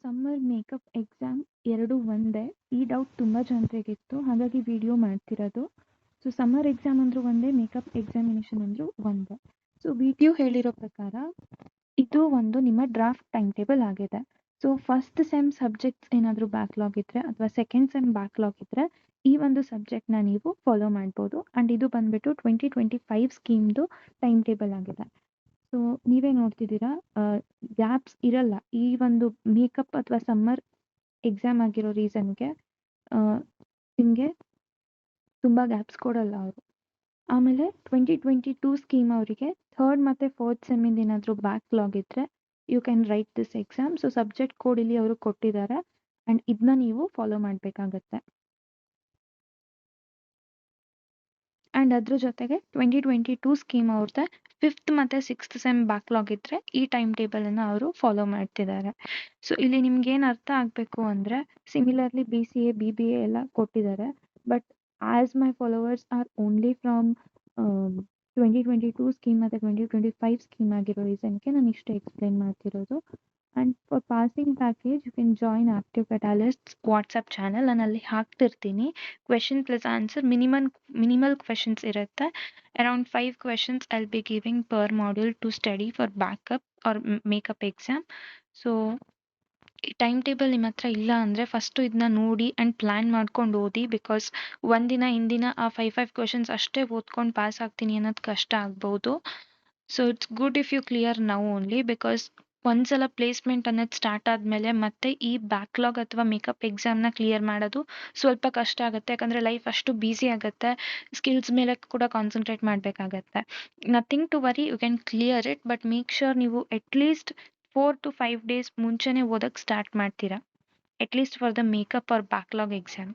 Summer makeup exam 2 ಒಂದೇ. ಈ doubt ತುಂಬ ಜನರಿಗಿತ್ತು. ಹಾಗಾಗಿ ವಿಡಿಯೋ ಮಾಡ್ತಿರೋದು. ಸಮ್ಮರ್ ಎಕ್ಸಾಮ್ ಅಂದ್ರೂ ಒಂದೇ, ಮೇಕಪ್ ಎಕ್ಸಾಮಿನೇಷನ್ ಅಂದ್ರೂ ಒಂದೇ. ವಿಡಿಯೋ ಹೇಳಿರೋ ಪ್ರಕಾರ ಇದು ಒಂದು ನಿಮ್ಮ ಡ್ರಾಫ್ಟ್ ಟೈಮ್ ಟೇಬಲ್ ಆಗಿದೆ. ಫಸ್ಟ್ ಸೆಮ್ ಸಬ್ಜೆಕ್ಟ್ಸ್ ಏನಾದರೂ ಬ್ಯಾಕ್ಲಾಗ್ ಇದ್ದರೆ ಅಥವಾ ಸೆಕೆಂಡ್ ಸೆಮ್ ಬ್ಯಾಕ್ಲಾಗ್ ಇದ್ದರೆ ಈ ಒಂದು ಸಬ್ಜೆಕ್ಟ್ನ ನೀವು ಫಾಲೋ ಮಾಡ್ಬೋದು. ಆ್ಯಂಡ್ ಇದು ಬಂದ್ಬಿಟ್ಟು 2025 ಸ್ಕೀಮ್ದು ಟೈಮ್ ಟೇಬಲ್ ಆಗಿದೆ. ನೀವೇ ನೋಡ್ತಿದ್ದೀರಾ, ಗ್ಯಾಪ್ಸ್ ಇರಲ್ಲ. ಈ ಒಂದು ಮೇಕಪ್ ಅಥವಾ ಸಮ್ಮರ್ ಎಕ್ಸಾಮ್ ಆಗಿರೋ ರೀಸನ್ಗೆ ನಿಮಗೆ ತುಂಬ ಗ್ಯಾಪ್ಸ್ ಕೊಡಲ್ಲ ಅವರು. ಆಮೇಲೆ 2022 ಸ್ಕೀಮ್ ಅವರಿಗೆ ಥರ್ಡ್ ಮತ್ತು ಫೋರ್ತ್ ಸೆಮ್ಮಿಂದ ಏನಾದರೂ ಬ್ಯಾಕ್ಲಾಗ್ ಇದ್ದರೆ you can write this exam. Subject code ಇಲ್ಲಿ ಅವರು ಕೊಟ್ಟಿದ್ದಾರೆ ಆ್ಯಂಡ್ ಇದನ್ನ ನೀವು ಫಾಲೋ ಮಾಡಬೇಕಾಗತ್ತೆ. ಆ್ಯಂಡ್ ಅದ್ರ ಜೊತೆಗೆ 2022 ಸ್ಕೀಮ್ ಅವ್ರದ್ದೇ 5th ಮತ್ತು 6th ಸೆಮ್ ಬ್ಯಾಕ್ಲಾಗ್ ಇದ್ದರೆ ಈ ಟೈಮ್ ಟೇಬಲನ್ನು ಅವರು ಫಾಲೋ ಮಾಡ್ತಿದ್ದಾರೆ. ಇಲ್ಲಿ ನಿಮ್ಗೇನು ಅರ್ಥ ಆಗಬೇಕು ಅಂದರೆ, ಸಿಮಿಲರ್ಲಿ BCA BBA ಎಲ್ಲ ಕೊಟ್ಟಿದ್ದಾರೆ. But as my followers are only from 2022 scheme ಮತ್ತು 2025 ಸ್ಕೀಮ್ ಆಗಿರೋ ರೀಸನ್ಗೆ ನಾನು ಇಷ್ಟೇ ಎಕ್ಸ್ಪ್ಲೇನ್ ಮಾಡ್ತಿರೋದು. And for passing package you can join active catalysts WhatsApp channel. ನಾನು ಅಲ್ಲಿ ಹಾಕ್ತಿರ್ತೀನಿ. Question plus answer minimal questions ಇರುತ್ತೆ. Around 5 questions I'll be giving per module to study for backup or makeup exam. ಈ time table ನಿಮ್ಮ ಹತ್ರ ಇಲ್ಲ ಅಂದರೆ first ಇದನ್ನ ನೋಡಿ ಆ್ಯಂಡ್ ಪ್ಲ್ಯಾನ್ ಮಾಡ್ಕೊಂಡು ಓದಿ. ಬಿಕಾಸ್ ಒಂದಿನ ಹಿಂದಿನ ಆ 5 ಕ್ವೆಶನ್ಸ್ ಅಷ್ಟೇ ಓದ್ಕೊಂಡು ಪಾಸ್ ಆಗ್ತೀನಿ ಅನ್ನೋದು ಕಷ್ಟ ಆಗ್ಬೋದು. It's good if you clear now only. Because ಒಂದ್ಸಲ ಪ್ಲೇಸ್ಮೆಂಟ್ ಅನ್ನೋದು ಸ್ಟಾರ್ಟ್ ಆದಮೇಲೆ ಮತ್ತೆ ಈ ಬ್ಯಾಕ್ಲಾಗ್ ಅಥವಾ ಮೇಕಪ್ ಎಕ್ಸಾಮ್ನ ಕ್ಲಿಯರ್ ಮಾಡೋದು ಸ್ವಲ್ಪ ಕಷ್ಟ ಆಗುತ್ತೆ. ಯಾಕಂದರೆ ಲೈಫ್ ಅಷ್ಟು ಬ್ಯುಸಿ ಆಗುತ್ತೆ. ಸ್ಕಿಲ್ಸ್ ಮೇಲೆ ಕೂಡ ಕಾನ್ಸಂಟ್ರೇಟ್ ಮಾಡಬೇಕಾಗತ್ತೆ. Nothing to worry, you can clear it. But make sure ನೀವು ಅಟ್ಲೀಸ್ಟ್ 4 to 5 days ಮುಂಚೆನೇ ಓದಕ್ಕೆ ಸ್ಟಾರ್ಟ್ ಮಾಡ್ತೀರಾ, at least for the makeup or backlog exam.